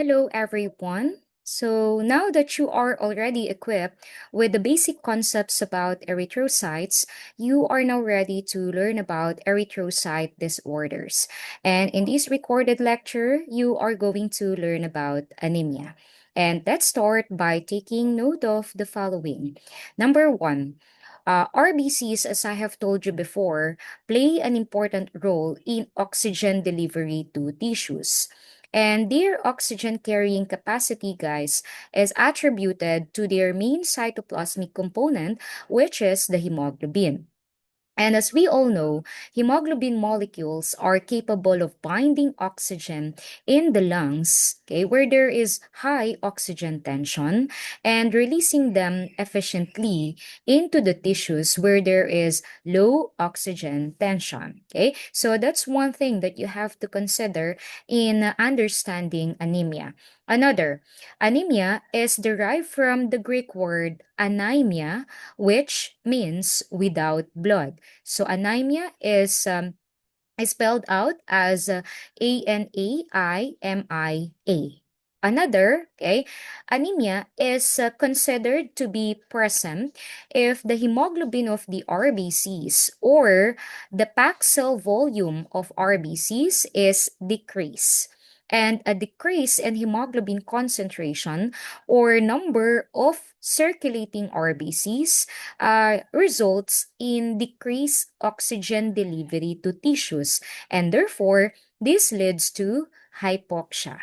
Hello, everyone. So now that you are already equipped with the basic concepts about erythrocytes, you are now ready to learn about erythrocyte disorders. And in this recorded lecture, you are going to learn about anemia. And let's start by taking note of the following. Number one, RBCs, as I have told you before, play an important role in oxygen delivery to tissues. And their oxygen carrying capacity, guys, is attributed to their main cytoplasmic component, which is the hemoglobin. And as we all know, hemoglobin molecules are capable of binding oxygen in the lungs, okay, where there is high oxygen tension, and releasing them efficiently into the tissues where there is low oxygen tension. Okay, so that's one thing that you have to consider in understanding anemia. Another, anemia is derived from the Greek word anemia, which means without blood. So anemia is spelled out as Anaimia. Another, okay, anemia is considered to be present if the hemoglobin of the RBCs or the packed cell volume of RBCs is decreased. And a decrease in hemoglobin concentration or number of circulating RBCs results in decreased oxygen delivery to tissues, and therefore, this leads to hypoxia.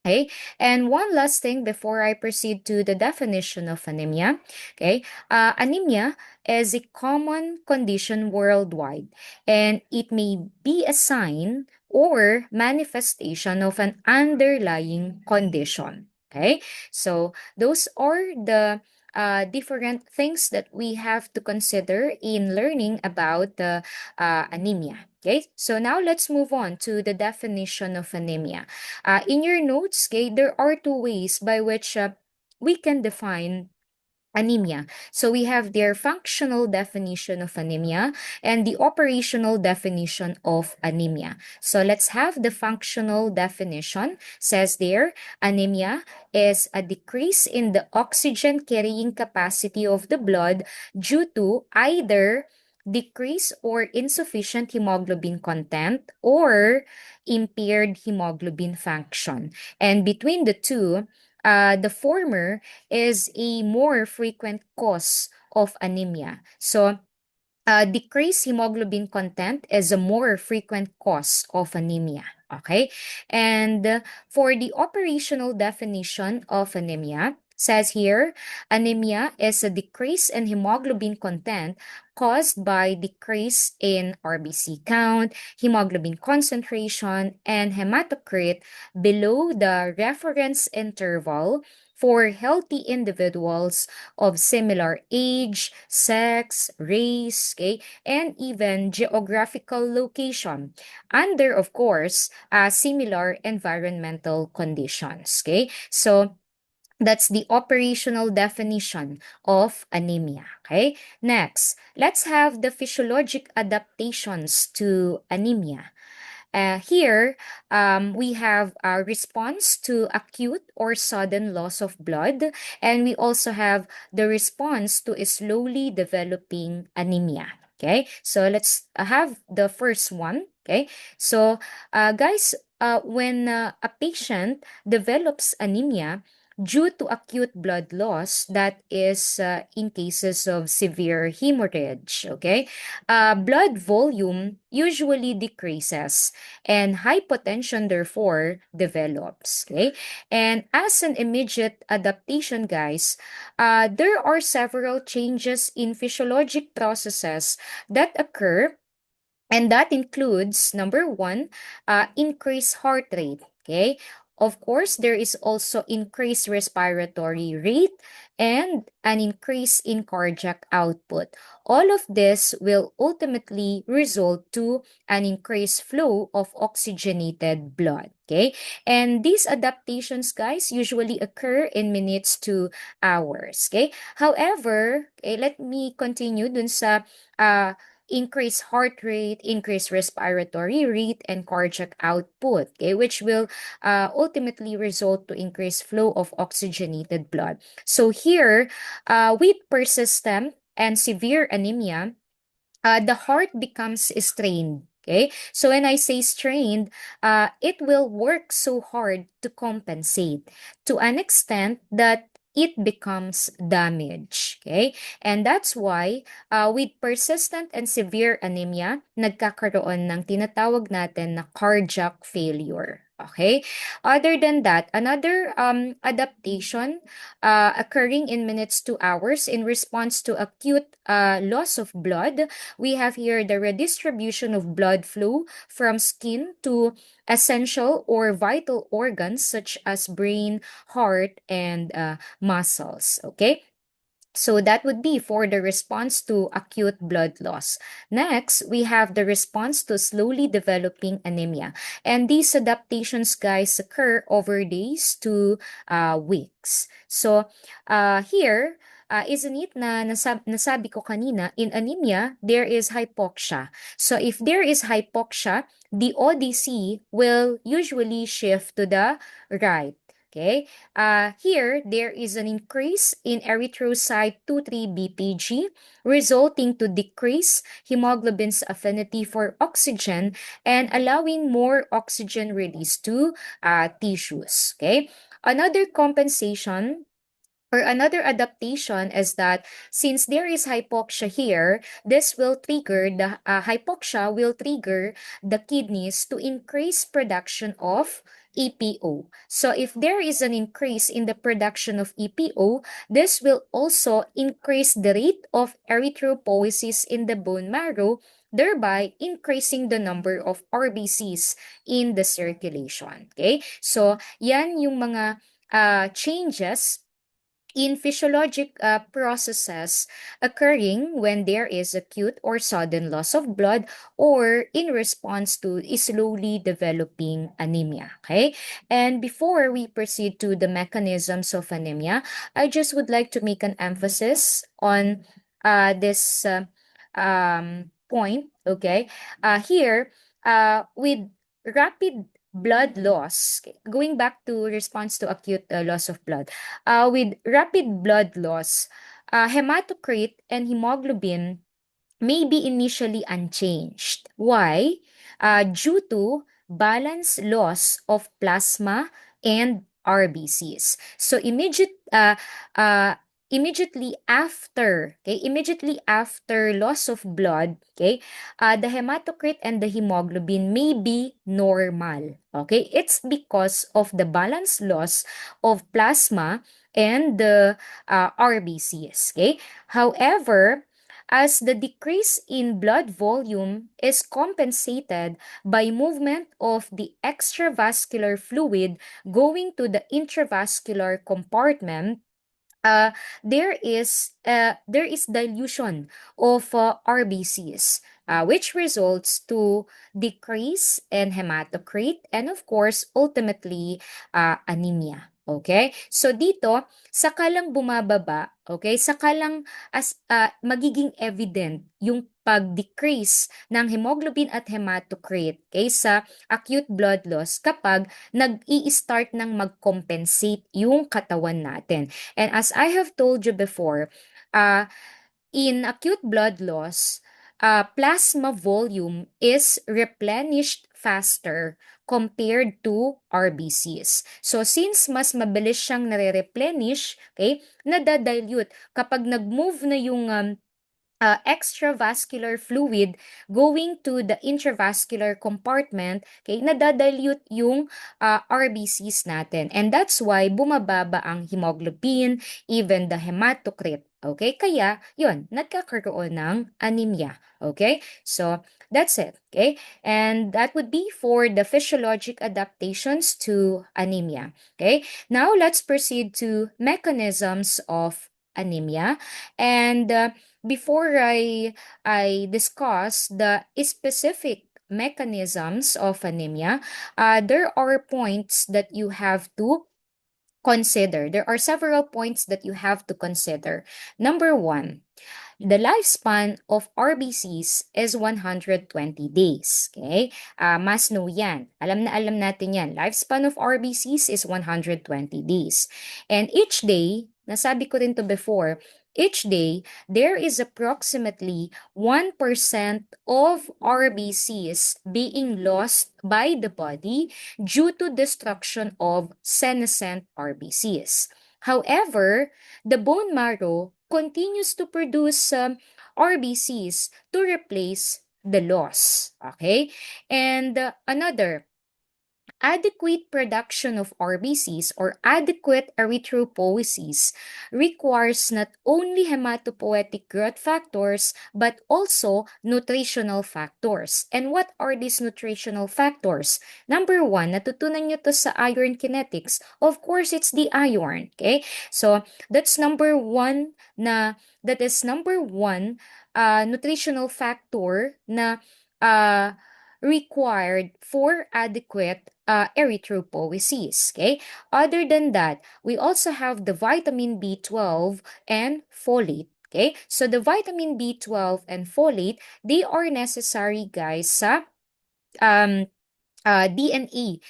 Okay, and one last thing before I proceed to the definition of anemia. Okay, anemia is a common condition worldwide, and it may be a sign or manifestation of an underlying condition. Okay, so those are the different things that we have to consider in learning about the anemia. Okay, so now let's move on to the definition of anemia. In your notes, okay, there are two ways by which we can define anemia. So we have their functional definition of anemia and the operational definition of anemia. So let's have the functional definition. Says there, anemia is a decrease in the oxygen carrying capacity of the blood due to either decrease or insufficient hemoglobin content or impaired hemoglobin function. And between the two, the former is a more frequent cause of anemia. So, decreased hemoglobin content is a more frequent cause of anemia. Okay. And for the operational definition of anemia, says here, anemia is a decrease in hemoglobin content caused by decrease in RBC count, hemoglobin concentration, and hematocrit below the reference interval for healthy individuals of similar age, sex, race, okay, and even geographical location, under, of course, similar environmental conditions. Okay, so that's the operational definition of anemia. Okay, next, let's have the physiologic adaptations to anemia. Here, we have a response to acute or sudden loss of blood, and we also have the response to a slowly developing anemia. Okay, so let's have the first one. Okay, so guys, when a patient develops anemia, due to acute blood loss, that is in cases of severe hemorrhage, okay, blood volume usually decreases and hypotension therefore develops. Okay, and as an immediate adaptation, guys, there are several changes in physiologic processes that occur, and that includes number one, increased heart rate. Okay. Of course, there is also increased respiratory rate and an increase in cardiac output. All of this will ultimately result to an increased flow of oxygenated blood. Okay. And these adaptations, guys, usually occur in minutes to hours. Okay. However, okay, let me continue dun sa increase heart rate, increase respiratory rate, and cardiac output, okay, which will ultimately result to increased flow of oxygenated blood. So here, with persistent and severe anemia, the heart becomes strained. Okay, so when I say strained, it will work so hard to compensate to an extent that it becomes damaged. Okay, and that's why with persistent and severe anemia, nagkakaroon ng tinatawag natin na cardiac failure. Okay, other than that, another adaptation occurring in minutes to hours in response to acute loss of blood. We have here the redistribution of blood flow from skin to essential or vital organs such as brain, heart, and muscles. Okay. So that would be for the response to acute blood loss. Next, we have the response to slowly developing anemia. And these adaptations, guys, occur over days to weeks. So here, isn't it na nasabi ko kanina, in anemia, there is hypoxia. So if there is hypoxia, the ODC will usually shift to the right. Okay, here, there is an increase in erythrocyte 23-BPG, resulting to decrease hemoglobin's affinity for oxygen and allowing more oxygen release to tissues. Okay, another compensation or another adaptation is that since there is hypoxia here, this will trigger the hypoxia will trigger the kidneys to increase production of EPO. So if there is an increase in the production of EPO, this will also increase the rate of erythropoiesis in the bone marrow, thereby increasing the number of RBCs in the circulation. Okay? So yan yung mga changes in physiologic processes occurring when there is acute or sudden loss of blood or in response to slowly developing anemia. Okay, and before we proceed to the mechanisms of anemia, I just would like to make an emphasis on this point. Okay, here with rapid blood loss, going back to response to acute loss of blood, with rapid blood loss, hematocrit and hemoglobin may be initially unchanged. Why? Due to balance loss of plasma and RBCs. So immediately after loss of blood, okay, the hematocrit and the hemoglobin may be normal. Okay, it's because of the balance loss of plasma and the RBCs. Okay, however, as the decrease in blood volume is compensated by movement of the extravascular fluid going to the intravascular compartment, uh, there is dilution of RBCs, which results to decrease in hematocrit and of course ultimately anemia. Okay? So dito, saka lang bumababa, okay? Saka lang magiging evident yung pag-decrease ng hemoglobin at hematocrit okay, sa acute blood loss kapag nag-i-start ng mag-compensate yung katawan natin. And as I have told you before, uh, in acute blood loss, plasma volume is replenished faster compared to RBCs. So since mas mabilis siyang nare-replenish, okay, nadadilute kapag nag-move na yung extravascular fluid going to the intravascular compartment, okay, nadadilute yung RBCs natin. And that's why bumababa ang hemoglobin, even the hematocrit. Okay, kaya yun, nagkakaroon ng anemia. Okay, so that's it. Okay, and that would be for the physiologic adaptations to anemia. Okay, now let's proceed to mechanisms of anemia. And before I discuss the specific mechanisms of anemia, there are points that you have to consider. There are several points that you have to consider. Number one, The lifespan of RBCs is 120 days. Okay? Mas know yan. Alam na alam natin yan. Lifespan of RBCs is 120 days. And each day, nasabi ko rin to before, each day, there is approximately 1% of RBCs being lost by the body due to destruction of senescent RBCs. However, the bone marrow continues to produce RBCs to replace the loss. Okay? And another, adequate production of RBCs or adequate erythropoiesis requires not only hematopoietic growth factors but also nutritional factors. And what are these nutritional factors? Number one, natutunan nyo to sa iron kinetics. Of course, it's the iron. Okay? So, that is number one nutritional factor na uh, required for adequate erythropoiesis. Okay? Other than that, we also have the vitamin B12 and folate. Okay? So the vitamin B12 and folate, they are necessary, guys, sa um, DNA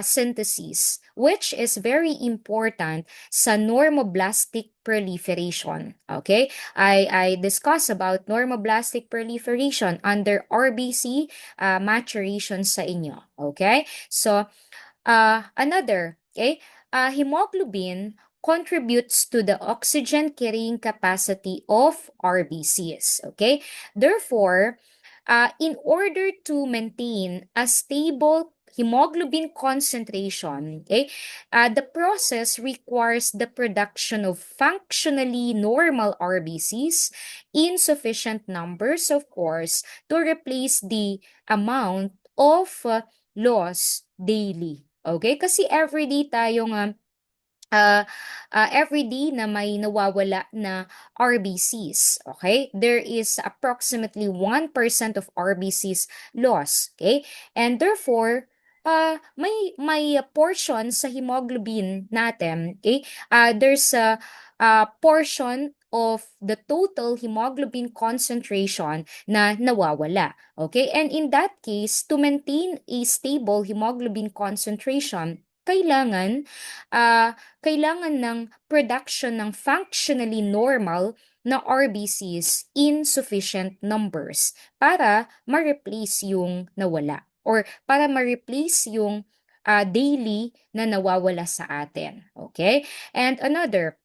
synthesis, which is very important sa normoblastic proliferation. Okay? I discuss about normoblastic proliferation under RBC maturation sa inyo. Okay? So, another, okay? Hemoglobin contributes to the oxygen carrying capacity of RBCs. Okay? Therefore, in order to maintain a stable hemoglobin concentration, okay, the process requires the production of functionally normal RBCs in sufficient numbers, of course, to replace the amount of loss daily. Okay? Kasi everyday tayong uh, everyday na may nawawala na RBCs. Okay? There is approximately 1% of RBCs loss. Okay? And therefore, may portion sa hemoglobin natin. Okay? There's a portion of the total hemoglobin concentration na nawawala. Okay? And in that case, to maintain a stable hemoglobin concentration, kailangan ng production ng functionally normal na RBCs in sufficient numbers para ma-replace yung nawala or para ma-replace yung daily na nawawala sa atin. Okay? And another,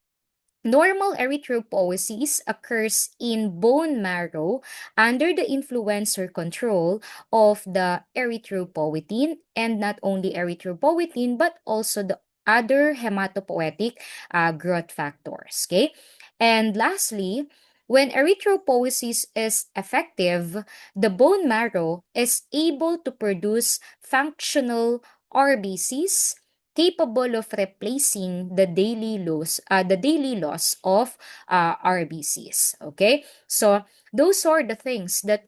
normal erythropoiesis occurs in bone marrow under the influence or control of the erythropoietin, and not only erythropoietin but also the other hematopoietic growth factors. Okay? And lastly, when erythropoiesis is effective, the bone marrow is able to produce functional RBCs capable of replacing the daily loss of RBCs. Okay, so those are the things that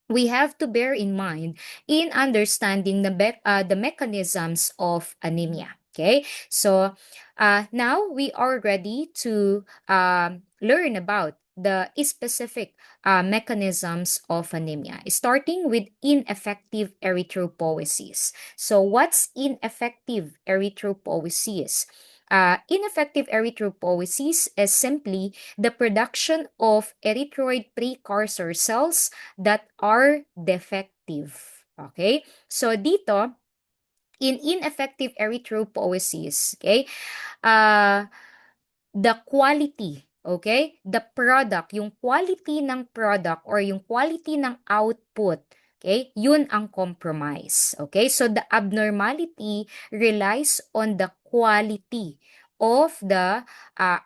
we have to bear in mind in understanding the mechanisms of anemia. Okay, so now we are ready to learn about the specific mechanisms of anemia, starting with ineffective erythropoiesis. So, what's ineffective erythropoiesis? Ineffective erythropoiesis is simply the production of erythroid precursor cells that are defective. Okay? So, dito, in ineffective erythropoiesis, okay, uh, the quality, okay? The product, yung quality ng product or yung quality ng output, okay? Yun ang compromise, okay? So the abnormality relies on the quality of the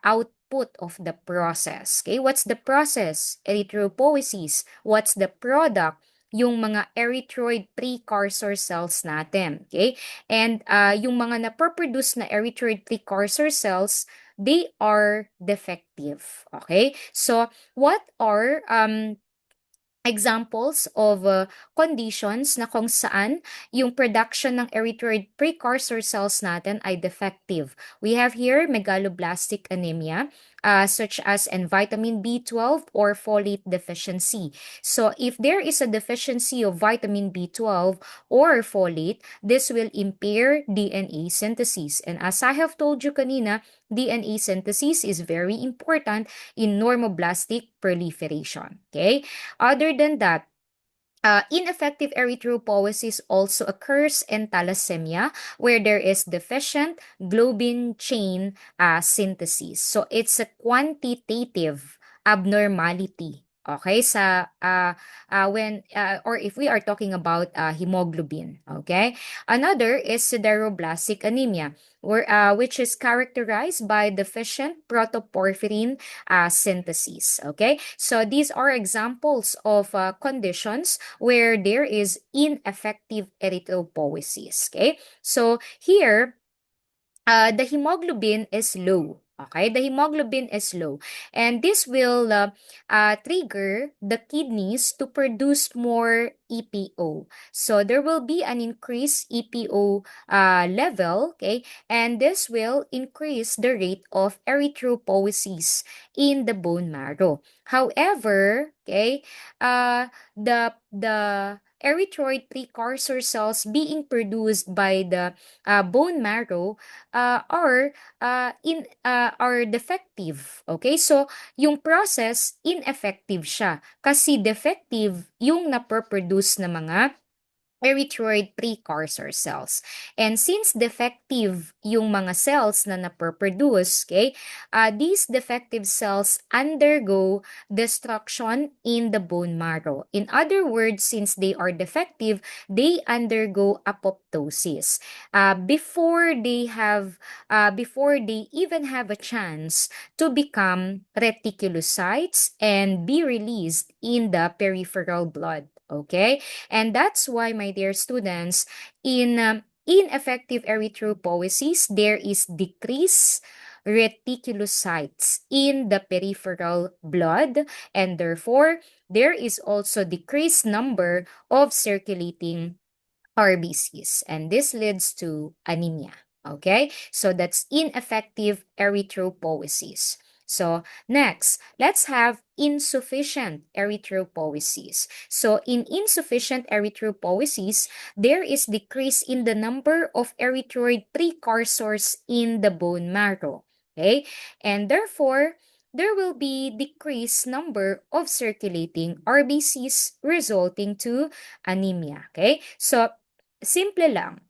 output of the process, okay? What's the process? Erythropoiesis. What's the product? Yung mga erythroid precursor cells natin, okay? And yung mga na-produce na erythroid precursor cells, they are defective. Okay? So, what are examples of conditions na kung saan yung production ng erythroid precursor cells natin ay defective? We have here megaloblastic anemia, such as in vitamin B12 or folate deficiency. So if there is a deficiency of vitamin B12 or folate, this will impair DNA synthesis. And as I have told you kanina, DNA synthesis is very important in normoblastic proliferation. Okay? Other than that, ineffective erythropoiesis also occurs in thalassemia, where there is deficient globin chain synthesis. So it's a quantitative abnormality. Okay, when or if we are talking about hemoglobin, okay? Another is sideroblastic anemia, which is characterized by deficient protoporphyrin synthesis. Okay, so these are examples of conditions where there is ineffective erythropoiesis. Okay, so here the hemoglobin is low. Okay, the hemoglobin is low, and this will trigger the kidneys to produce more EPO. So there will be an increased EPO level, okay, and this will increase the rate of erythropoiesis in the bone marrow. However, okay, the erythroid precursor cells being produced by the bone marrow are defective. Okay? So yung process ineffective siya kasi defective yung napoproduce na mga erythroid precursor cells. And since defective yung mga cells na napoproduce, okay, these defective cells undergo destruction in the bone marrow. In other words, since they are defective, they undergo apoptosis. Before they even have a chance to become reticulocytes and be released in the peripheral blood. Okay? And that's why, my dear students, in ineffective erythropoiesis, there is decreased reticulocytes in the peripheral blood, and therefore there is also decreased number of circulating RBCs, and this leads to anemia. Okay, so that's ineffective erythropoiesis. So next, let's have insufficient erythropoiesis. So in insufficient erythropoiesis, there is decrease in the number of erythroid precursors in the bone marrow. Okay, and therefore there will be decreased number of circulating RBCs resulting to anemia. Okay, so simple lang.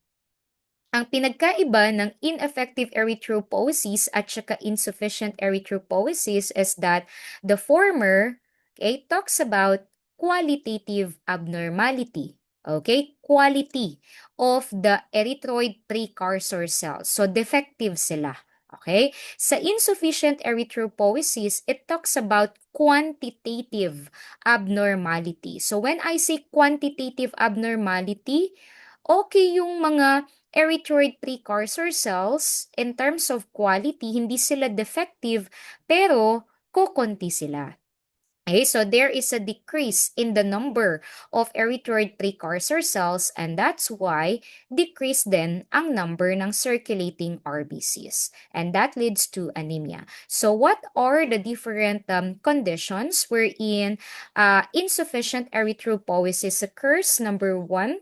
Ang pinagkaiba ng ineffective erythropoiesis at saka insufficient erythropoiesis is that the former, okay, talks about qualitative abnormality, okay, quality of the erythroid precursor cells. So defective sila. Okay? Sa insufficient erythropoiesis, it talks about quantitative abnormality. So when I say quantitative abnormality, okay yung mga erythroid precursor cells in terms of quality, hindi sila defective, pero kokonti sila. Okay, so there is a decrease in the number of erythroid precursor cells, and that's why decrease then ang number ng circulating RBCs. And that leads to anemia. So what are the different conditions wherein insufficient erythropoiesis occurs? Number one,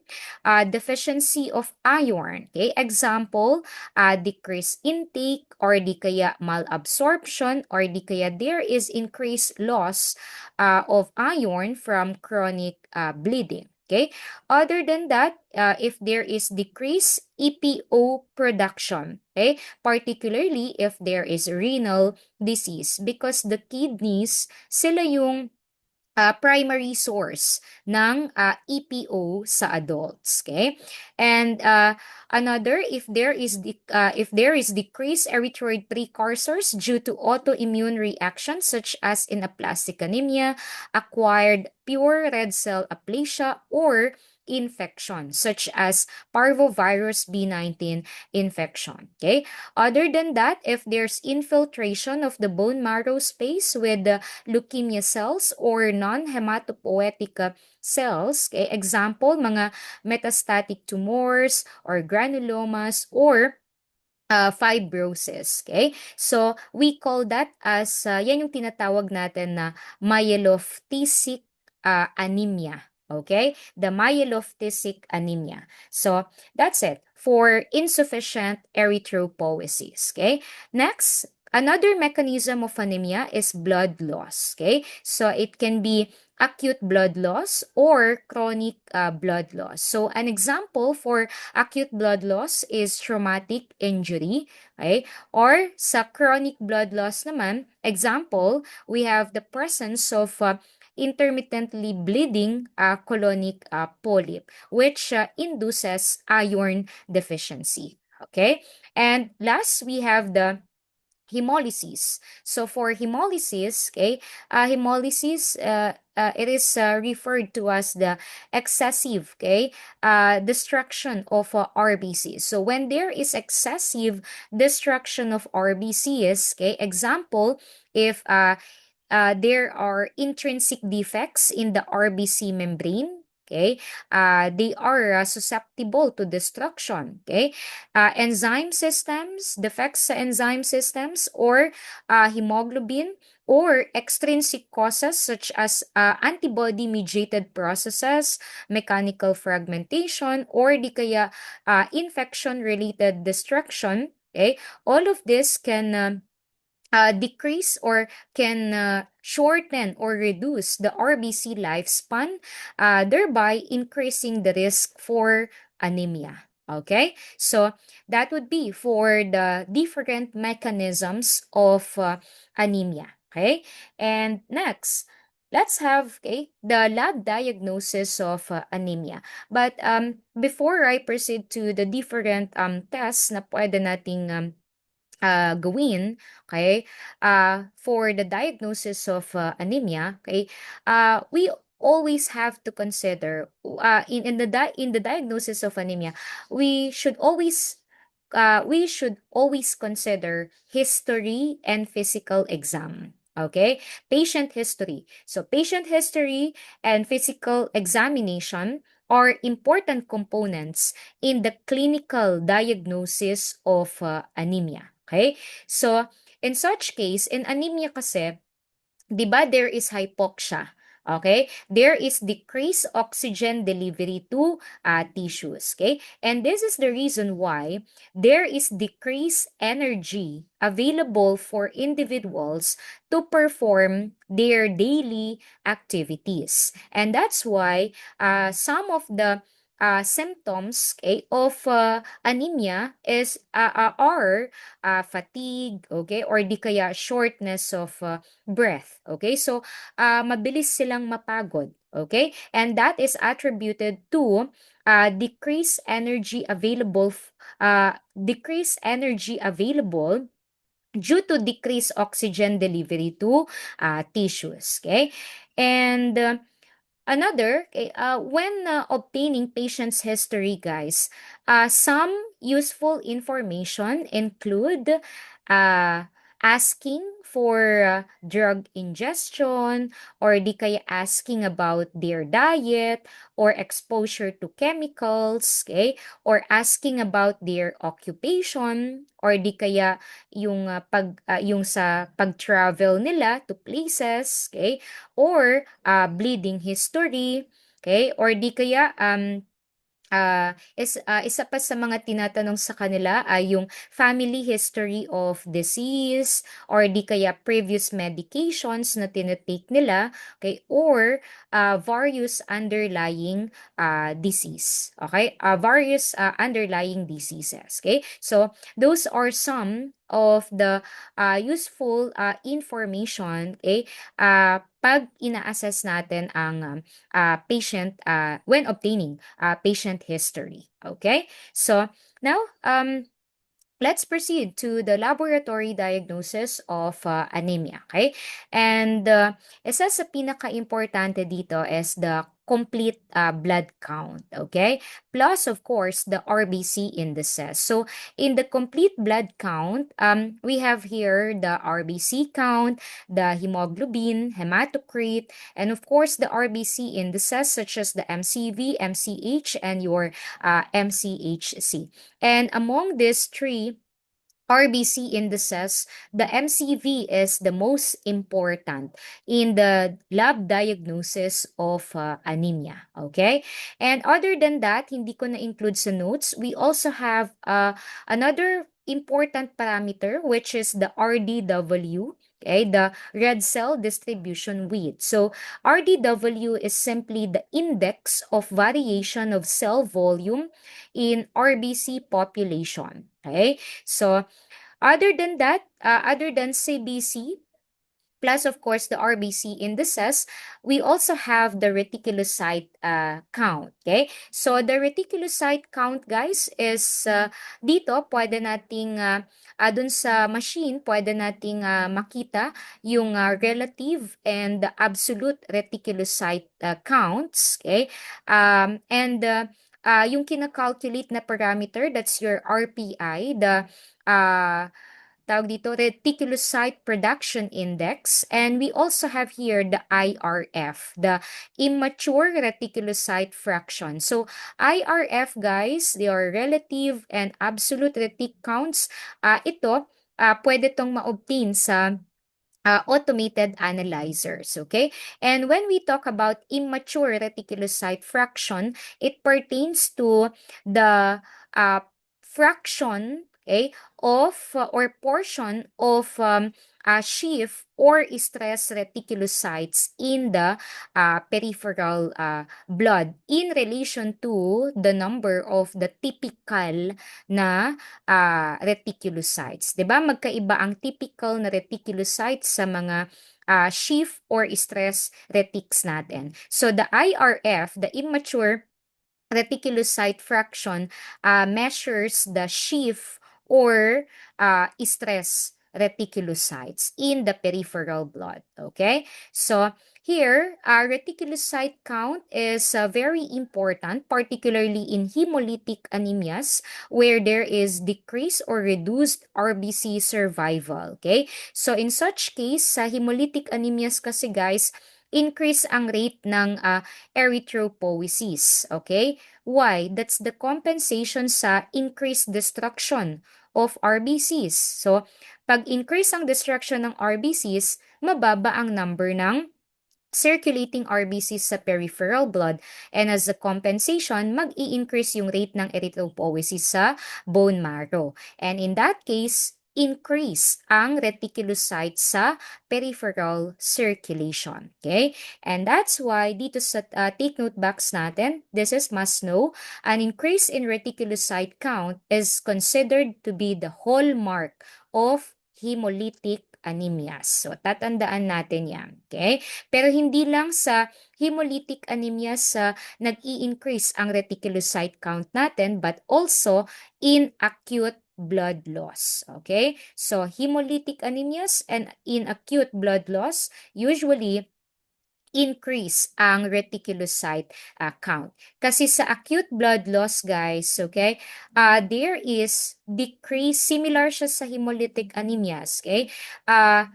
deficiency of iron. Okay, example, decreased intake or di kaya malabsorption or di kaya there is increased loss of iron from chronic bleeding. Okay. Other than that, if there is decreased EPO production, okay, particularly if there is renal disease, because the kidneys, sila yung primary source ng EPO sa adults. Okay? And another, if there is decreased erythroid precursors due to autoimmune reactions such as in aplastic anemia, acquired pure red cell aplasia, or infection such as parvovirus B19 infection. Okay? Other than that, if there's infiltration of the bone marrow space with leukemia cells or non-hematopoietic cells. Okay? Example, mga metastatic tumors or granulomas or fibrosis. Okay? So, we call that as, yan yung tinatawag natin na myelophthisic anemia. Okay? The myelophthisic anemia. So, that's it for insufficient erythropoiesis. Okay? Next, another mechanism of anemia is blood loss. Okay? So, it can be acute blood loss or chronic blood loss. So, an example for acute blood loss is traumatic injury, okay? Or sa chronic blood loss naman, example, we have the presence of intermittently bleeding colonic polyp, which induces iron deficiency. Okay? And last, we have the hemolysis. So for hemolysis, okay, hemolysis, it is referred to as the excessive, okay, destruction of RBCs. So when there is excessive destruction of RBCs, okay, example, if there are intrinsic defects in the RBC membrane. Okay, they are susceptible to destruction. Okay, enzyme systems, defects sa enzyme systems, or hemoglobin, or extrinsic causes such as antibody-mediated processes, mechanical fragmentation, or di kaya infection-related destruction. Okay, all of this can decrease or can shorten or reduce the RBC lifespan, thereby increasing the risk for anemia. Okay, so that would be for the different mechanisms of anemia. Okay, and next, let's have the lab diagnosis of anemia. But before I proceed to the different tests na pwede nating gawin, okay, for the diagnosis of anemia, okay, we always have to consider in the diagnosis of anemia, we should always consider history and physical exam. Okay, patient history. So, patient history and physical examination are important components in the clinical diagnosis of anemia. Okay, so in such case, in anemia kasi, 'di ba there is hypoxia. Okay? There is decreased oxygen delivery to tissues. Okay? And this is the reason why there is decreased energy available for individuals to perform their daily activities. And that's why some of the symptoms, okay, of anemia are fatigue, okay, or di kaya shortness of breath. Okay, so mabilis silang mapagod. Okay, and that is attributed to decreased energy available due to decreased oxygen delivery to tissues. Okay, and another, okay, when obtaining patient's history, guys, some useful information include uh, asking for drug ingestion, or di kaya asking about their diet or exposure to chemicals, okay, or asking about their occupation, or di kaya yung sa pag-travel nila to places, okay, or bleeding history, okay? Or di kaya isa pa sa mga tinatanong sa kanila ay yung family history of disease, or di kaya previous medications na tinitake nila, okay, or various underlying disease, okay, various underlying diseases, okay. So those are some of the useful information, okay, pag ina-assess natin ang patient when obtaining patient history. Okay, so now let's proceed to the laboratory diagnosis of anemia. Okay, and isa sa pinaka-importante dito is the complete blood count. Okay, plus of course the RBC indices. So in the complete blood count, we have here the RBC count, the hemoglobin, hematocrit, and of course the RBC indices such as the MCV, MCH, and your MCHC. And among these three RBC indices, the MCV is the most important in the lab diagnosis of anemia. Okay? And other than that, hindi ko na-include sa notes, we also have another important parameter, which is the RDW. Okay, the red cell distribution width. So RDW is simply the index of variation of cell volume in RBC population. Okay, so other than CBC, plus of course the RBC indices, we also have the reticulocyte count. Okay? So the reticulocyte count, guys, is dito pwede nating dun sa machine, pwede nating makita yung relative and the absolute reticulocyte counts. Okay? Yung kina-calculate na parameter, that's your RPI, the uh, tawag dito, reticulocyte production index. And we also have here the IRF, the immature reticulocyte fraction. So IRF, guys, they are relative and absolute retic counts. Pwede tong ma-obtain sa automated analyzers, okay? And when we talk about immature reticulocyte fraction, it pertains to the fraction, okay, of or portion of sheath or stress reticulocytes in the peripheral blood in relation to the number of the typical na reticulocytes. 'Di ba? Magkaiba ang typical na reticulocytes sa mga sheath or stress retics natin. So the IRF, the immature reticulocyte fraction, measures the sheath or stress reticulocytes in the peripheral blood. Okay? So here, reticulocyte count is very important, particularly in hemolytic anemias where there is decreased or reduced RBC survival. Okay? So in such case, sa hemolytic anemias kasi, guys, increase ang rate ng erythropoiesis. Okay? Why? That's the compensation sa increased destruction of RBCs. So, pag increase ang destruction ng RBCs, mababa ang number ng circulating RBCs sa peripheral blood, and as a compensation, mag-i-increase yung rate ng erythropoiesis sa bone marrow. And in that case, increase ang reticulocytes sa peripheral circulation. Okay? And that's why dito sa take note box natin, this is must know, an increase in reticulocyte count is considered to be the hallmark of hemolytic anemias. So, tatandaan natin yan. Okay? Pero hindi lang sa hemolytic anemia sa nag-i-increase ang reticulocyte count natin, but also in acute blood loss. Okay? So, hemolytic anemias and in acute blood loss, usually increase ang reticulocyte count. Kasi sa acute blood loss, guys, okay, there is decrease, similar siya sa hemolytic anemias, okay?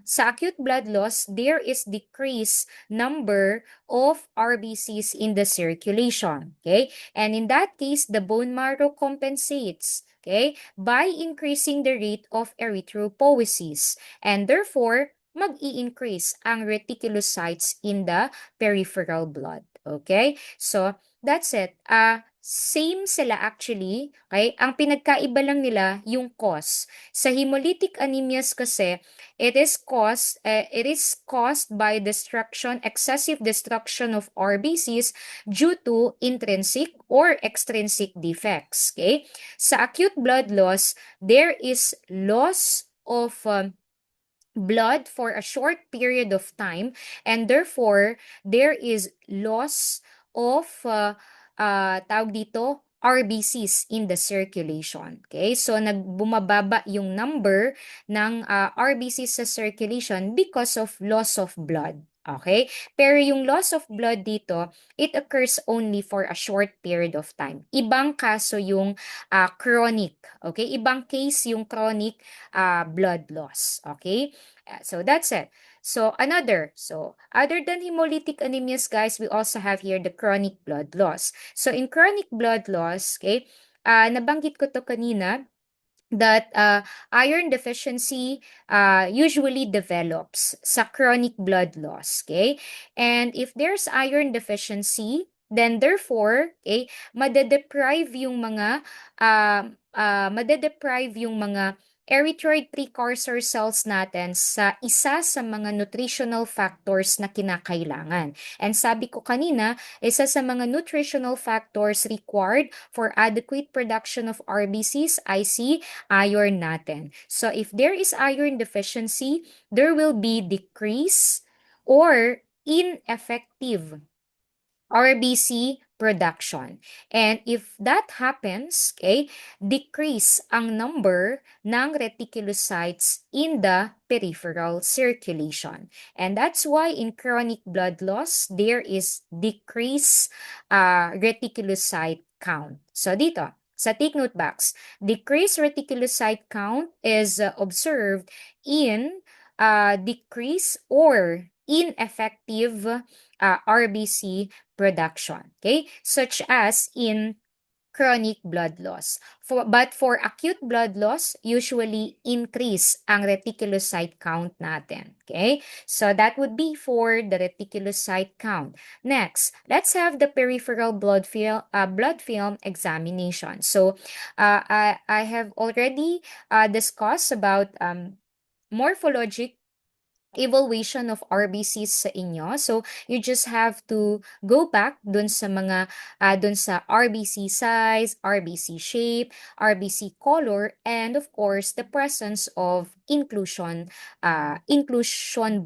Sa acute blood loss, there is decrease number of RBCs in the circulation, okay? And in that case, the bone marrow compensates, okay, by increasing the rate of erythropoiesis. And therefore, mag-i-increase ang reticulocytes in the peripheral blood. Okay? So, that's it. Same sila actually. Okay? Ang pinagkaiba lang nila yung cause. Sa hemolytic anemias kasi, it is caused by excessive destruction of RBCs due to intrinsic or extrinsic defects. Okay? Sa acute blood loss, there is loss of blood for a short period of time, and therefore there is loss of tawag dito RBCs in the circulation. Okay? So nagbumababa yung number ng RBCs sa circulation because of loss of blood. Okay? Pero yung loss of blood dito, it occurs only for a short period of time. Ibang kaso yung chronic. Okay? Ibang case yung chronic blood loss. Okay? So that's it. So other than hemolytic anemias, guys, we also have here the chronic blood loss. So in chronic blood loss, okay, nabanggit ko to kanina, that iron deficiency usually develops sa chronic blood loss, okay? And if there's iron deficiency, then therefore, okay, madedeprive yung mga erythroid precursor cells natin sa isa sa mga nutritional factors na kinakailangan. And sabi ko kanina, isa sa mga nutritional factors required for adequate production of RBCs ay si iron natin. So if there is iron deficiency, there will be decrease or ineffective RBC production. And if that happens, okay, decrease ang number ng reticulocytes in the peripheral circulation. And that's why in chronic blood loss, there is decreased reticulocyte count. So dito, sa take note box, decreased reticulocyte count is observed in decrease or ineffective RBC production, okay? Such as in chronic blood loss. But for acute blood loss, usually increase ang reticulocyte count natin, okay? So that would be for the reticulocyte count. Next, let's have the peripheral blood film examination. So I have already discussed about morphologic evaluation of RBCs sa inyo. So, you just have to go back dun sa RBC size, RBC shape, RBC color, and of course, the presence of inclusion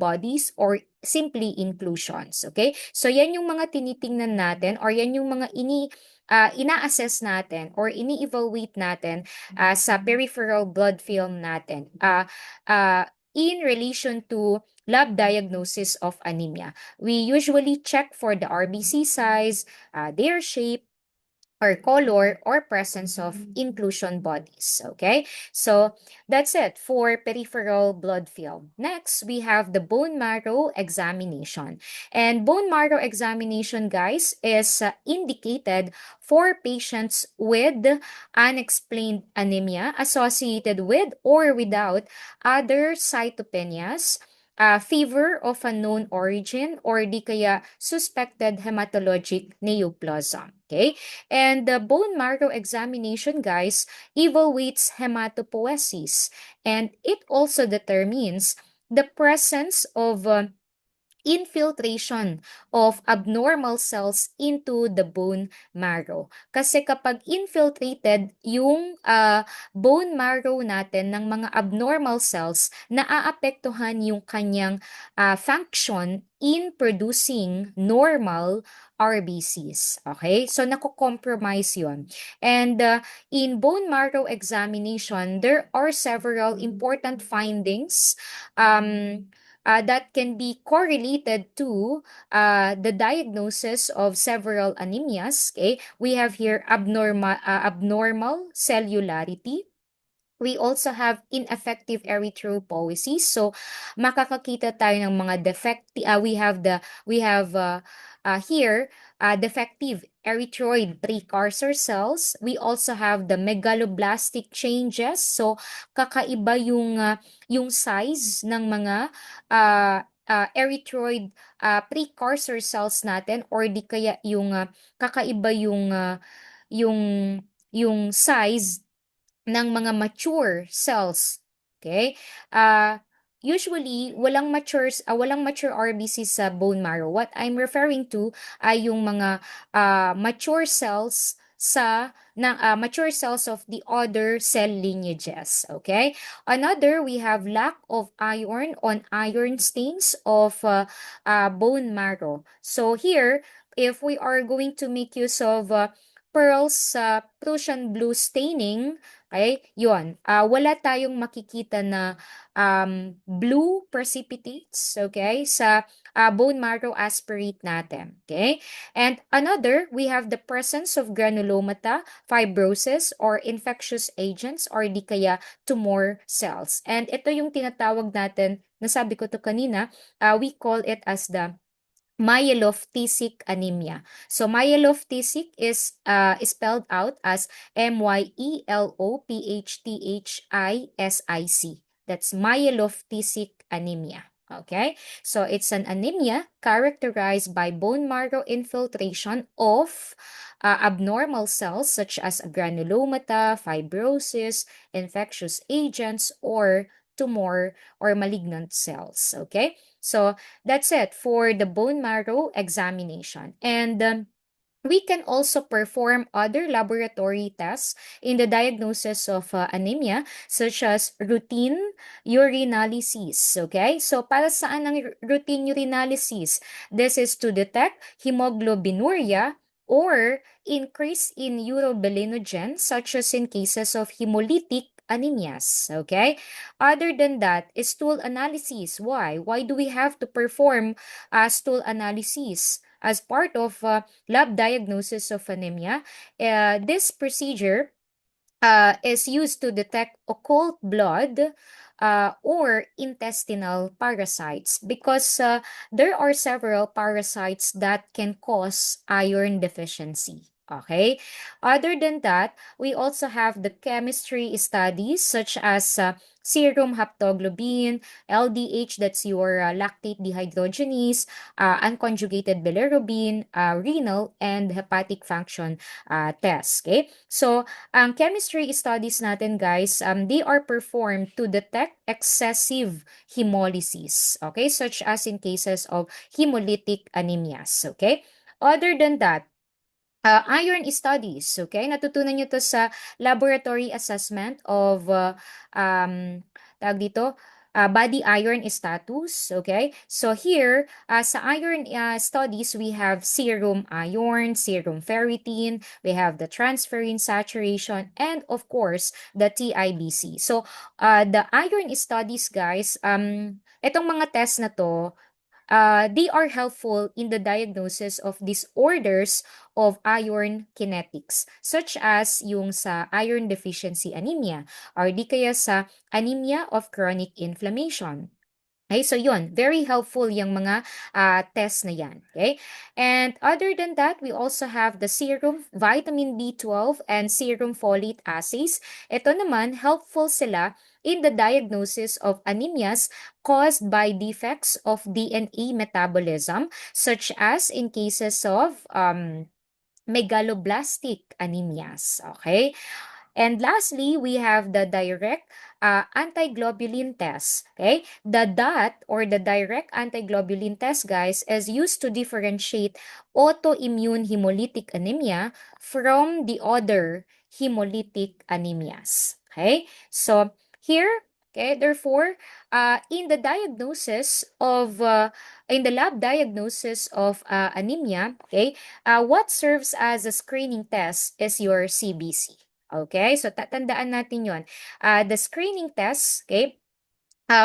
bodies or simply inclusions. Okay? So, yan yung mga tinitingnan natin or yan yung mga ina-assess natin or ini-evaluate natin sa peripheral blood film natin. In relation to lab diagnosis of anemia. We usually check for the RBC size, their shape, or color, or presence of inclusion bodies. Okay, so that's it for peripheral blood film. Next, we have the bone marrow examination. And bone marrow examination, guys, is indicated for patients with unexplained anemia associated with or without other cytopenias, fever of unknown origin, or di kaya suspected hematologic neoplasm. Okay? And the bone marrow examination, guys, evaluates hematopoiesis, and it also determines the presence of infiltration of abnormal cells into the bone marrow. Kasi kapag infiltrated yung bone marrow natin ng mga abnormal cells, naaapektuhan yung kanyang function in producing normal RBCs. Okay? So, nako-compromise yun. And in bone marrow examination, there are several important findings that can be correlated to the diagnosis of several anemias. Okay, we have here abnormal cellularity. We also have ineffective erythropoiesis. So, makakakita tayo ng mga we have here defective erythroid precursor cells. We also have the megaloblastic changes. So, kakaiba yung size ng mga erythroid precursor cells natin, or di kaya kakaiba yung yung size ng mga mature cells. Okay? Usually, walang mature RBC sa bone marrow. What I'm referring to ay yung mga mature cells mature cells of the other cell lineages. Okay? Another, we have lack of iron on iron stains of bone marrow. So here, if we are going to make use of pearls Prussian blue staining, okay, yun. Wala tayong makikita na blue precipitates, okay, sa bone marrow aspirate natin, okay? And another, we have the presence of granulomata, fibrosis, or infectious agents, or di kaya tumor cells. And ito yung tinatawag natin, nasabi ko to kanina, we call it as the myelophthisic anemia. So myelophthisic is spelled out as MYELOPHTHISIC. That's myelophthisic anemia. Okay, so it's an anemia characterized by bone marrow infiltration of abnormal cells such as granulomata, fibrosis, infectious agents, or tumor or malignant cells. Okay, so that's it for the bone marrow examination. And we can also perform other laboratory tests in the diagnosis of anemia, such as routine urinalysis. Okay? So, para saan ang routine urinalysis? This is to detect hemoglobinuria or increase in urobilinogen, such as in cases of hemolytic anemias. Okay? Other than that, is stool analysis. Why? Why do we have to perform stool analysis as part of lab diagnosis of anemia? This procedure is used to detect occult blood or intestinal parasites because there are several parasites that can cause iron deficiency. Okay. Other than that, we also have the chemistry studies such as serum haptoglobin, LDH, that's your lactate dehydrogenase, unconjugated bilirubin, renal, and hepatic function tests. Okay. So, ang chemistry studies natin, guys, they are performed to detect excessive hemolysis, okay, such as in cases of hemolytic anemias, okay? Other than that, iron studies, okay? Natutunan nyo to sa laboratory assessment of, tawag dito, body iron status, okay? So here, sa iron studies, we have serum iron, serum ferritin, we have the transferrin saturation, and of course, the TIBC. So, the iron studies, guys, itong mga test na to, they are helpful in the diagnosis of disorders of iron kinetics, such as yung sa iron deficiency anemia or di kaya sa anemia of chronic inflammation. Okay, so yun, very helpful yung mga test na yan. Okay, and other than that, we also have the serum vitamin B12 and serum folate assays. Ito naman, helpful sila in the diagnosis of anemias caused by defects of DNA metabolism, such as in cases of megaloblastic anemias. Okay, and lastly, we have the direct antiglobulin test. Okay, the DAT or the direct antiglobulin test, guys, is used to differentiate autoimmune hemolytic anemia from the other hemolytic anemias. Okay, so here, okay, therefore, in the diagnosis of in the lab diagnosis of anemia, okay, what serves as a screening test is your CBC. Okay, so tatandaan natin yon. The screening test, okay,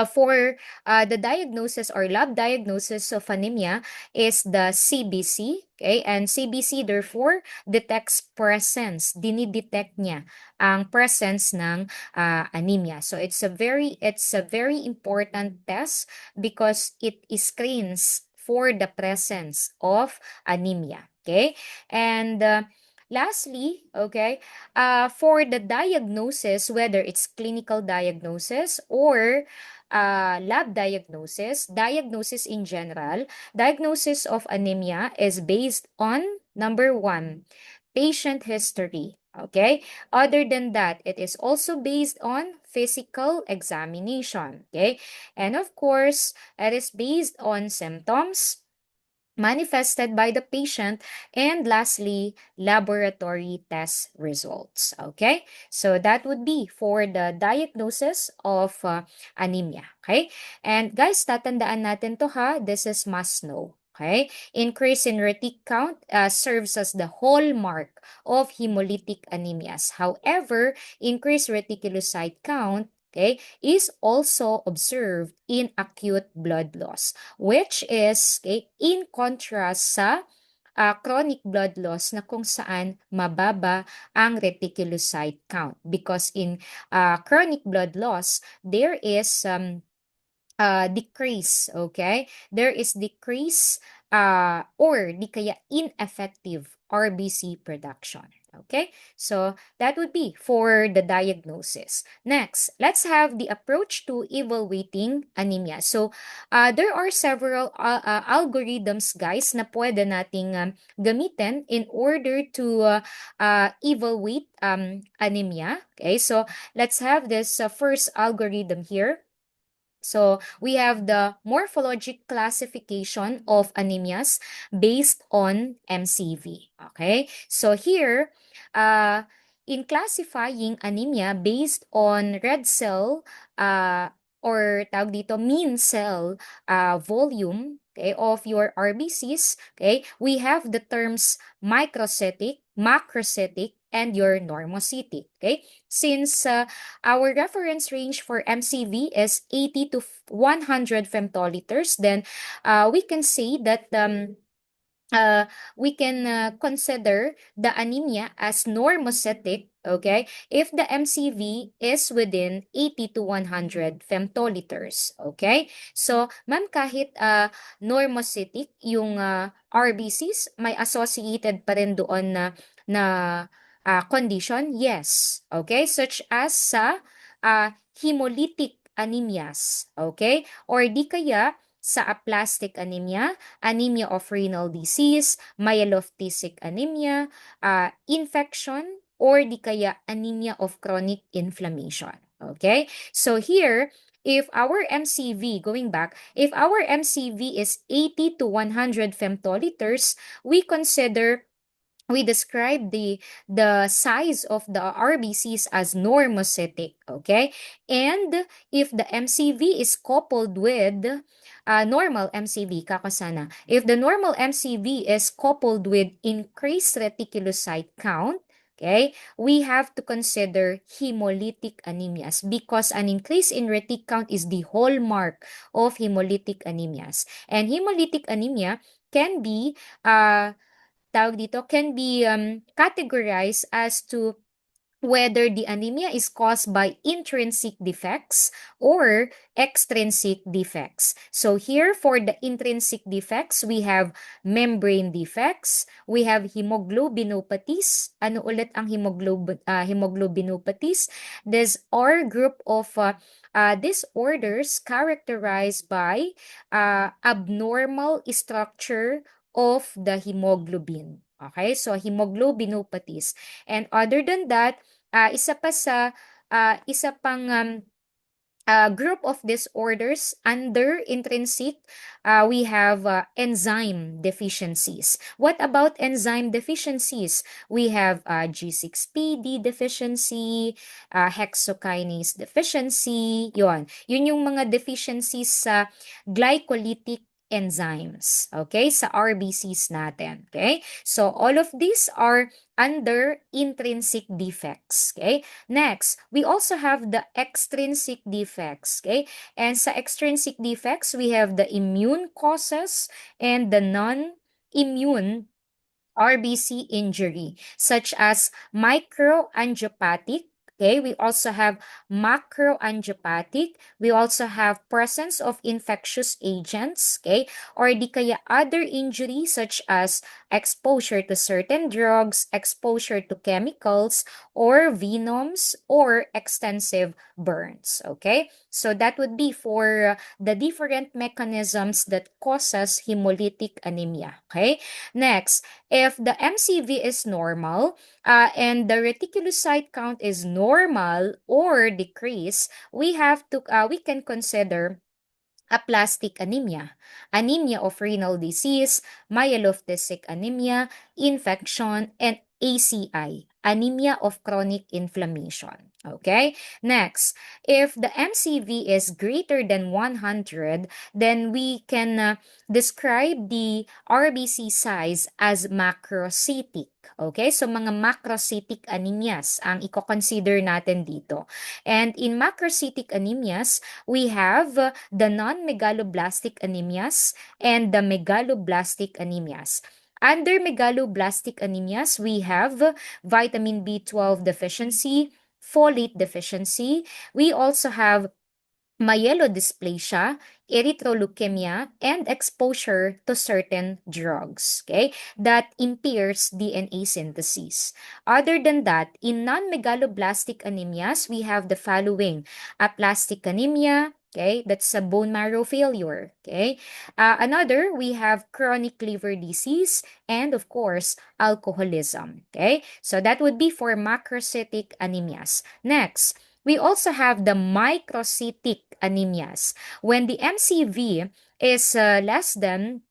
for the diagnosis or lab diagnosis of anemia is the CBC, okay? And CBC therefore detects presence, dinidetect niya ang presence ng anemia. So it's a very important test because it screens for the presence of anemia, okay? And lastly, okay, for the diagnosis, whether it's clinical diagnosis or lab diagnosis in general, diagnosis of anemia is based on number one, patient history. Okay. Other than that, it is also based on physical examination. Okay. And of course, it is based on symptoms manifested by the patient, and lastly, laboratory test results. Okay, so that would be for the diagnosis of anemia. Okay, and guys, tatandaan natin to ha, this is must know. Okay, increase in retic count serves as the hallmark of hemolytic anemias. However, increased reticulocyte count, okay, is also observed in acute blood loss, which is, okay, in contrast sa chronic blood loss na kung saan mababa ang reticulocyte count, because in chronic blood loss there is decrease, okay, there is decrease or di kaya ineffective RBC production. Okay, so that would be for the diagnosis. Next, let's have the approach to evaluating anemia. So, there are several algorithms, guys, na pwede nating gamitin in order to evaluate anemia. Okay, so let's have this first algorithm here. So we have the morphologic classification of anemias based on MCV. Okay, so here, uh, in classifying anemia based on red cell or tawag dito mean cell volume, okay, of your RBCs, okay, we have the terms microcytic, macrocytic, and your normocytic. Okay, since our reference range for MCV is 80 to 100 femtoliters. Then we can say that we can consider the anemia as normocytic, okay, if the MCV is within 80 to 100 femtoliters, okay? So, ma'am, kahit normocytic yung RBCs, may associated pa rin doon na condition? Yes, okay? Such as sa hemolytic anemias, okay? Or di kaya sa aplastic anemia, anemia of renal disease, myelophthisic anemia, infection, or di kaya anemia of chronic inflammation. Okay? So here, if our MCV, going back, if our MCV is 80 to 100 femtoliters, we describe the size of the RBCs as normocytic, okay? And if the MCV is coupled with normal MCV, kakasana. If the normal MCV is coupled with increased reticulocyte count, okay, we have to consider hemolytic anemias because an increase in retic count is the hallmark of hemolytic anemias. And hemolytic anemia can be tawag dito, can be categorized as to whether the anemia is caused by intrinsic defects or extrinsic defects. So here for the intrinsic defects, we have membrane defects, we have hemoglobinopathies. Ano ulit ang hemoglobinopathies? These are group of disorders characterized by abnormal structure of the hemoglobin. Okay, so hemoglobinopathies. And other than that, isa pang group of disorders under intrinsic, we have enzyme deficiencies. What about enzyme deficiencies? We have G6PD deficiency, hexokinase deficiency, yun yung mga deficiencies sa glycolytic enzymes, okay, sa RBCs natin, okay? So, all of these are under intrinsic defects, okay? Next, we also have the extrinsic defects, okay? And sa extrinsic defects, we have the immune causes and the non-immune RBC injury, such as microangiopathic. Okay, we also have macroangiopathic. We also have presence of infectious agents, okay, or di kaya other injuries such as exposure to certain drugs, exposure to chemicals, or venoms, or extensive burns, okay? So that would be for the different mechanisms that causes hemolytic anemia, okay? Next, if the MCV is normal and the reticulocyte count is normal or decrease, we can consider aplastic anemia, anemia of renal disease, myelophthisic anemia, infection, and ACI, anemia of chronic inflammation. Okay? Next, if the MCV is greater than 100, then we can describe the RBC size as macrocytic. Okay? So, mga macrocytic anemias ang i-consider natin dito. And in macrocytic anemias, we have the non-megaloblastic anemias and the megaloblastic anemias. Under megaloblastic anemias, we have vitamin B12 deficiency, folate deficiency. We also have myelodysplasia, erythroleukemia, and exposure to certain drugs, okay, that impairs DNA synthesis. Other than that, in non-megaloblastic anemias, we have the following: aplastic anemia, okay, that's a bone marrow failure, okay. Another, we have chronic liver disease, and of course, alcoholism, okay. So that would be for macrocytic anemias. Next, we also have the microcytic anemias. When the MCV is less than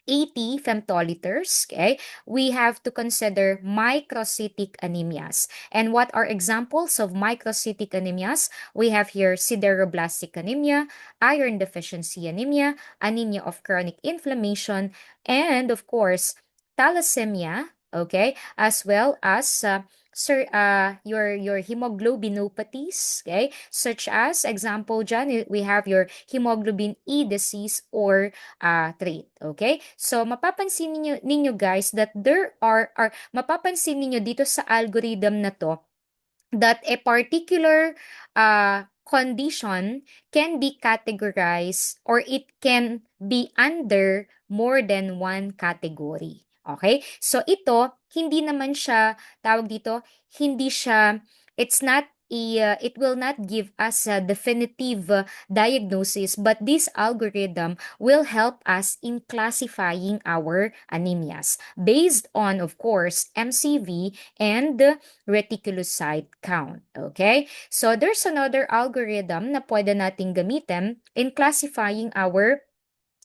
80 femtoliters, okay, we have to consider microcytic anemias. And what are examples of microcytic anemias? We have here sideroblastic anemia, iron deficiency anemia, anemia of chronic inflammation, and of course, thalassemia, okay, as well as your hemoglobinopathies, okay, such as example dyan, we have your hemoglobin E disease or trait. Okay? So, mapapansin ninyo guys that mapapansin ninyo dito sa algorithm na to that a particular condition can be categorized or it can be under more than one category. Okay? So ito, hindi naman siya, tawag dito, hindi siya, it's not it will not give us a definitive diagnosis, but this algorithm will help us in classifying our anemias based on, of course, MCV and reticulocyte count. Okay? So there's another algorithm na pwede nating gamitin in classifying our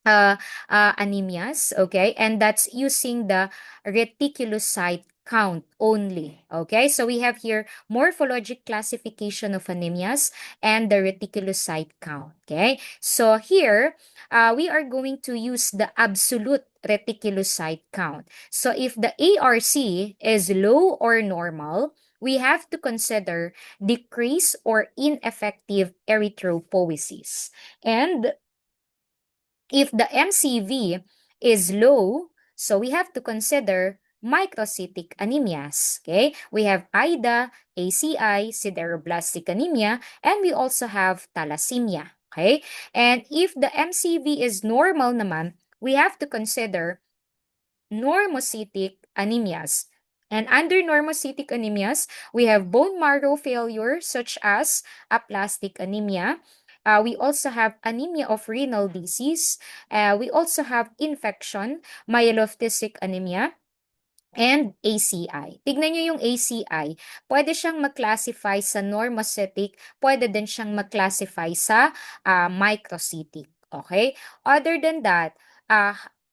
anemias, okay? And that's using the reticulocyte count only, okay? So we have here morphologic classification of anemias and the reticulocyte count, okay? So here, we are going to use the absolute reticulocyte count. So if the ARC is low or normal, we have to consider decrease or ineffective erythropoiesis. And if the MCV is low, so we have to consider microcytic anemias. Okay? We have IDA, ACI, sideroblastic anemia, and we also have thalassemia. Okay? And if the MCV is normal naman, we have to consider normocytic anemias. And under normocytic anemias, we have bone marrow failure such as aplastic anemia. We also have anemia of renal disease. We also have infection, myelophthisic anemia, and ACI. Tignan nyo yung ACI. Pwede siyang mag-classify sa normocytic, pwede din siyang mag-classify sa microcytic. Okay? Other than that,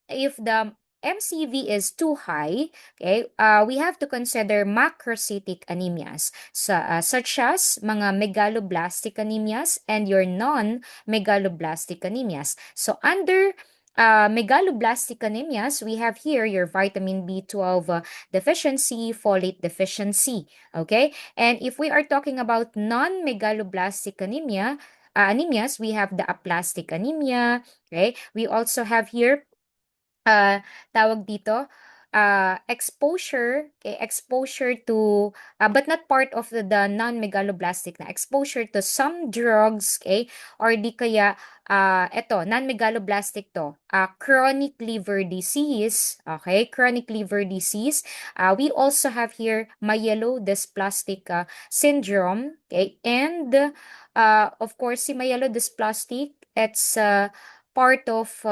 if the MCV is too high, okay, we have to consider macrocytic anemias, such as mga megaloblastic anemias and your non-megaloblastic anemias. So under megaloblastic anemias, we have here your vitamin B12 deficiency, folate deficiency. Okay? And if we are talking about non-megaloblastic anemias, we have the aplastic anemia. Okay? We also have here ah, tawag dito, exposure to, but not part of the non-megaloblastic na, exposure to some drugs, okay, or di kaya, eto, non-megaloblastic to, chronic liver disease, okay, chronic liver disease. We also have here myelodysplastic syndrome, okay, and, of course, si myelodysplastic, it's part of,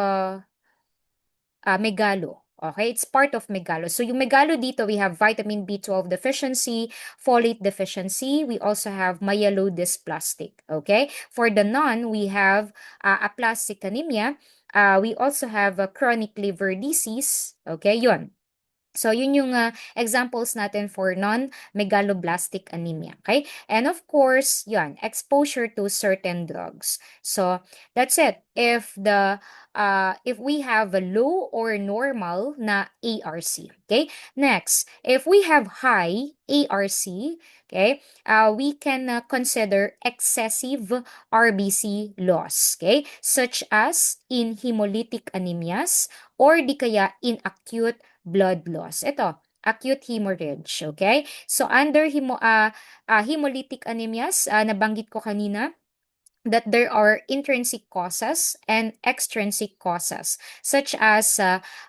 megalo. Okay, it's part of megalo. So yung megalo dito, we have vitamin B12 deficiency, folate deficiency. We also have myelodysplastic. Okay, for the non, we have aplastic anemia. We also have chronic liver disease. Okay, yun. So, yun yung examples natin for non-megaloblastic anemia. Okay? And of course, yun, exposure to certain drugs. So, that's it. If we have a low or normal na ARC. Okay? Next, if we have high ARC, okay, we can consider excessive RBC loss. Okay? Such as in hemolytic anemias or di kaya in acute blood loss. Ito, acute hemorrhage, okay? So under hemolytic anemias, nabanggit ko kanina, that there are intrinsic causes and extrinsic causes, such as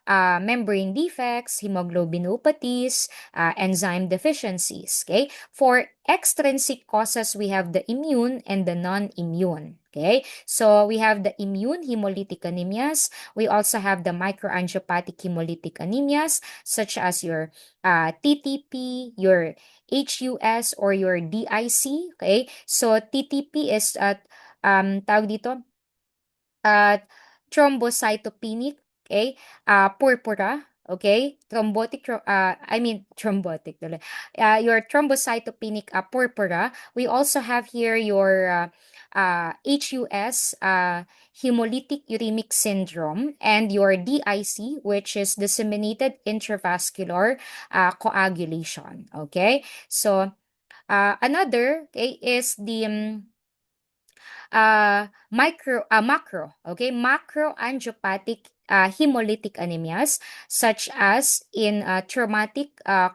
membrane defects, hemoglobinopathies, enzyme deficiencies. Okay, for extrinsic causes, we have the immune and the non-immune. Okay, so we have the immune hemolytic anemias. We also have the microangiopathic hemolytic anemias, such as your TTP, your HUS, or your DIC. Okay, so TTP is tawag dito, at thrombocytopenic, okay? Purpura, okay? Thrombotic tuloy. Your thrombocytopenic purpura. We also have here your HUS, hemolytic uremic syndrome, and your DIC, which is disseminated intravascular coagulation, okay? So, another, okay, is the macro angiopathic hemolytic anemias, such as in traumatic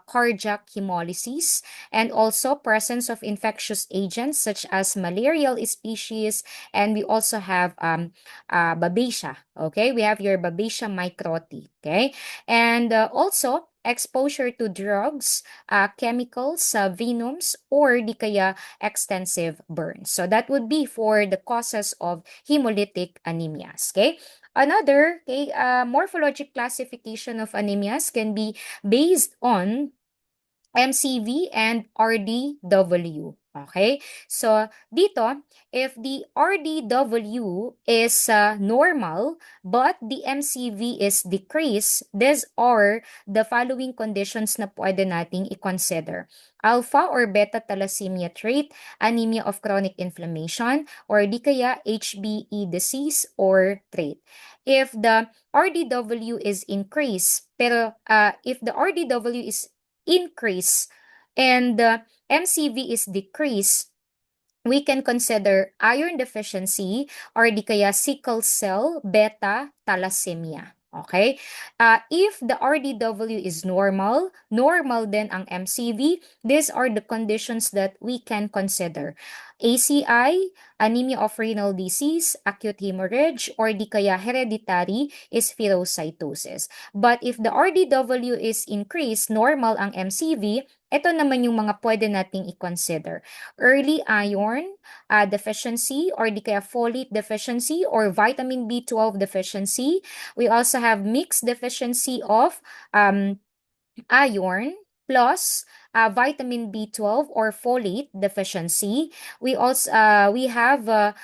cardiac hemolysis, and also presence of infectious agents such as malarial species. And we also have babesia. Okay, we have your babesia microti. Okay, and also exposure to drugs, chemicals, venoms, or di kaya extensive burns. So that would be for the causes of hemolytic anemias. Okay. Another, okay, morphologic classification of anemias can be based on MCV and RDW. Okay? So, dito, if the RDW is normal, but the MCV is decreased, these are the following conditions na pwede nating i-consider. Alpha or beta thalassemia trait, anemia of chronic inflammation, or di kaya HBE disease or trait. If the RDW is increased, pero if the RDW is increase and the MCV is decreased, we can consider iron deficiency or di kaya sickle cell beta thalassemia. Okay? If the RDW is normal, normal din ang MCV, these are the conditions that we can consider. ACI, anemia of renal disease, acute hemorrhage, or di kaya hereditary spherocytosis. But if the RDW is increased, normal ang MCV, ito naman yung mga pwede nating i-consider. Early iron deficiency, or di kaya folate deficiency or vitamin B12 deficiency. We also have mixed deficiency of iron plus vitamin B12 or folate deficiency. We have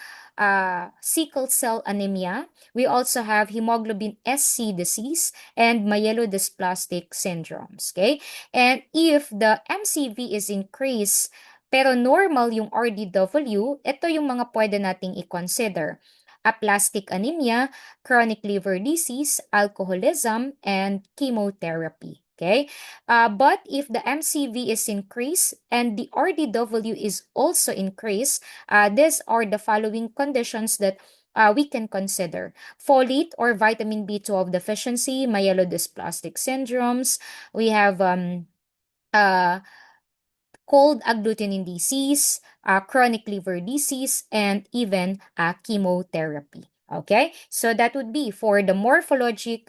sickle cell anemia. We also have hemoglobin SC disease and myelodysplastic syndromes. Okay? And if the MCV is increased pero normal yung RDW, ito yung mga pwede nating i-consider. Aplastic anemia, chronic liver disease, alcoholism, and chemotherapy. Okay? But if the MCV is increased and the RDW is also increased, these are the following conditions that we can consider. Folate or vitamin B12 deficiency, myelodysplastic syndromes. We have uh, cold agglutinin disease, chronic liver disease, and even chemotherapy. Okay, so that would be for the morphologic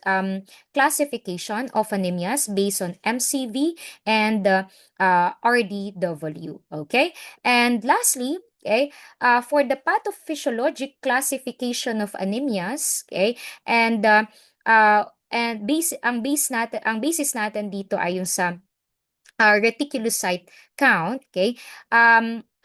classification of anemias based on MCV and RDW. Okay, and lastly, okay, for the pathophysiologic classification of anemias, okay, and ang basis natin dito ay yung sa reticulocyte count, okay?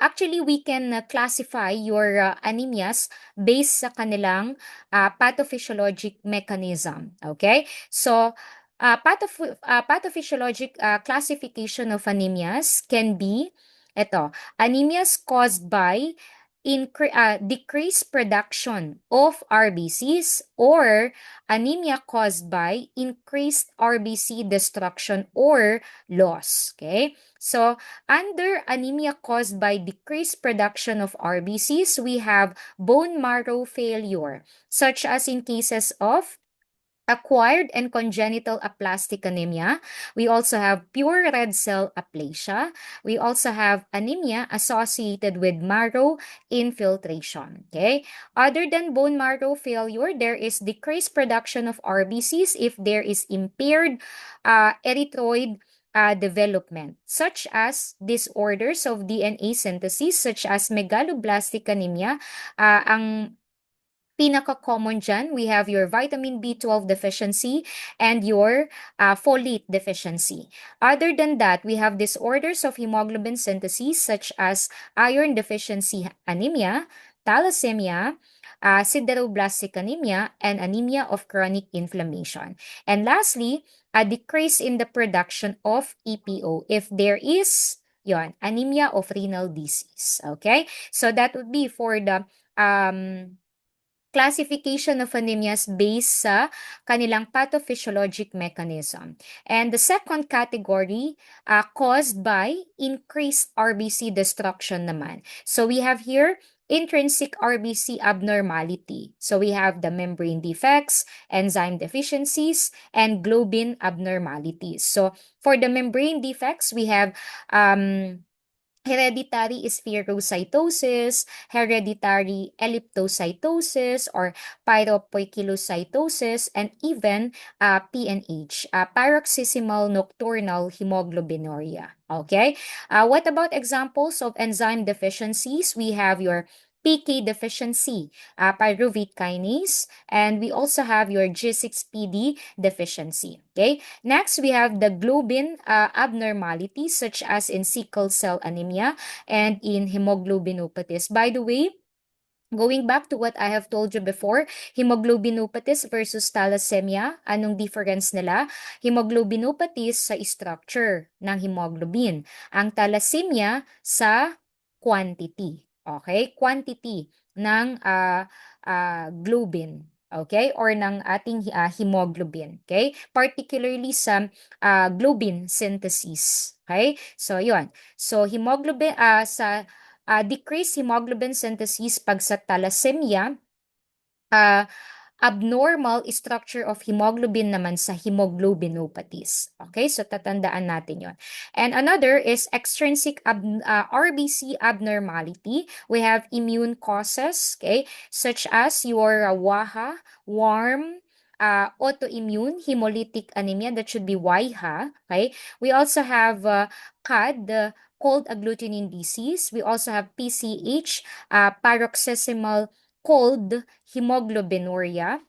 Actually, we can classify your anemias based sa kanilang pathophysiologic mechanism, okay? So, pathophysiologic classification of anemias can be anemias caused by decreased production of RBCs or anemia caused by increased RBC destruction or loss. Okay? So, under anemia caused by decreased production of RBCs, we have bone marrow failure, such as in cases of acquired and congenital aplastic anemia. We also have pure red cell aplasia. We also have anemia associated with marrow infiltration. Okay. Other than bone marrow failure, there is decreased production of RBCs if there is impaired erythroid development, such as disorders of DNA synthesis, such as megaloblastic anemia. Ang pinaka-common dyan, we have your vitamin B12 deficiency and your folate deficiency. Other than that, we have disorders of hemoglobin synthesis such as iron deficiency anemia, thalassemia, sideroblastic anemia, and anemia of chronic inflammation. And lastly, a decrease in the production of EPO if there is anemia of renal disease. Okay? So that would be for the classification of anemias based sa kanilang pathophysiologic mechanism. And the second category, caused by increased RBC destruction naman. So we have here intrinsic RBC abnormality. So we have the membrane defects, enzyme deficiencies, and globin abnormalities. So for the membrane defects, we have hereditary spherocytosis, hereditary elliptocytosis, or pyropoikilocytosis, and even PNH, paroxysmal nocturnal hemoglobinuria. Okay? What about examples of enzyme deficiencies? We have your PK deficiency, pyruvate kinase, and we also have your G6PD deficiency. Okay? Next, we have the globin abnormalities such as in sickle cell anemia and in hemoglobinopathies. By the way, going back to what I have told you before, hemoglobinopathies versus thalassemia, anong difference nila? Hemoglobinopathies sa structure ng hemoglobin. Ang thalassemia sa quantity. Okay? Quantity ng globin. Okay? Or ng ating hemoglobin. Okay? Particularly sa globin synthesis. Okay? So, yun. So, hemoglobin sa decreased hemoglobin synthesis pag sa thalassemia, uh, abnormal structure of hemoglobin naman sa hemoglobinopathies. Okay, so tatandaan natin yon. And another is extrinsic RBC abnormality. We have immune causes, okay, such as your WAHA, warm, autoimmune hemolytic anemia, that should be WAIHA. Okay, we also have CAD, the cold agglutinin disease. We also have PCH, paroxysmal cold hemoglobinuria.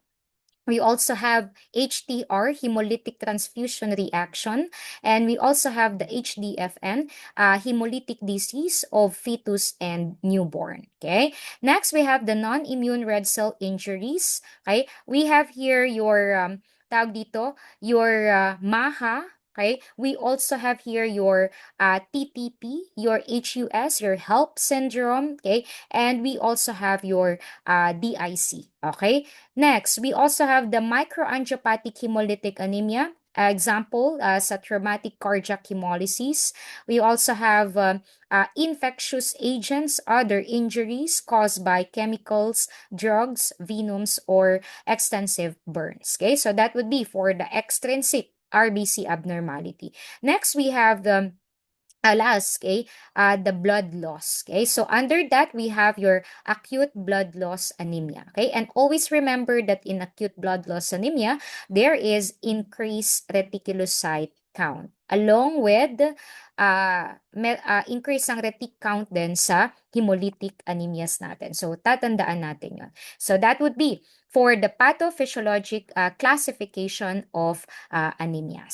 We also have HTR, hemolytic transfusion reaction, and we also have the HDFN, hemolytic disease of fetus and newborn. Okay. Next, we have the non-immune red cell injuries. Okay. We have here your tawag dito, your MAHA. Okay. We also have here your TTP, your HUS, your HELP syndrome. Okay. And we also have your DIC. Okay. Next, we also have the microangiopathic hemolytic anemia. Example, sa traumatic cardiac hemolysis. We also have infectious agents, other injuries caused by chemicals, drugs, venoms, or extensive burns. Okay, so that would be for the extrinsic RBC abnormality. Next, we have the last, okay, the blood loss. Okay, so under that, we have your acute blood loss anemia. Okay, and always remember that in acute blood loss anemia, there is increased reticulocyte count along with increase ang retic count din sa hemolytic anemias natin. So, tatandaan natin yun. So, that would be for the pathophysiologic classification of anemias.